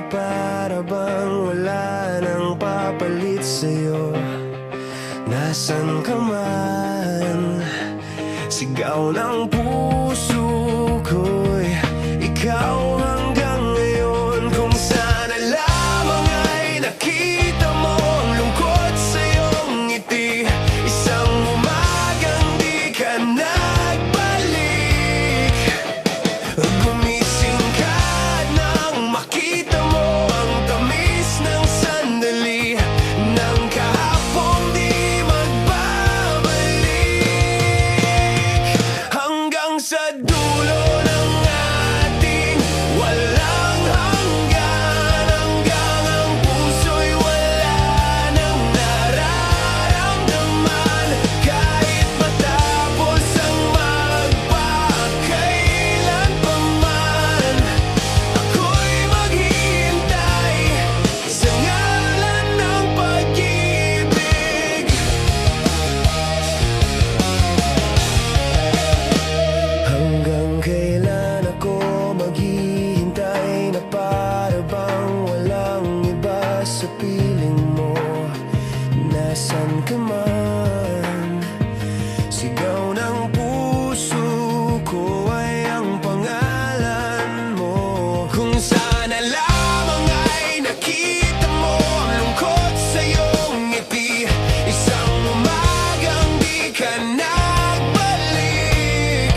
para bang wala nang papalit sa'yo. Nasaan ka man? Sigaw ng puso ko'y ikaw hanggang ngayon. Kung sana lamang ay nakita mo ang lungkot sa iyong ngiti, isang umagang di ka nagbalik. Gumising ka nang makita mo ang tamis ng sandali ng kahapong di magbabalik. Hanggang sa dulo ng ating walang hanggan, hanggang ang puso'y wala nang nararamdaman. Kahit matapos ang magpakailan pa man, ako'y maghihintay sa ngalan ng pag-ibig. Hanggang kailan ako maghihintay na para bang walang iba sa piling mo? Nasaan ka man? Sigaw ng puso ko ay ang pangalan mo. Kung sana lamang ay nakita mo ang lungkot sa iyong ngiti, isang umagang di ka nagbalik.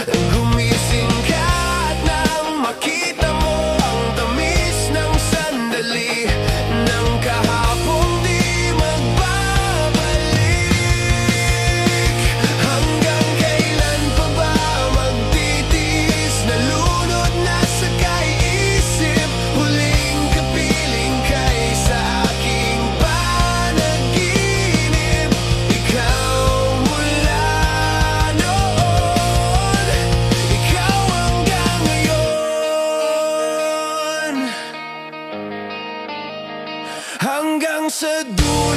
Gumising ka at nang makita mo ang tamis ng sandali ng kahapong di magbabalik. Hanggang kailan pa ba magtitiis na lunod na sa kaisip? Huling kapiling kay sa aking panaginip. Ikaw mula noon, ikaw hanggang ngayon. Hanggang sa dulo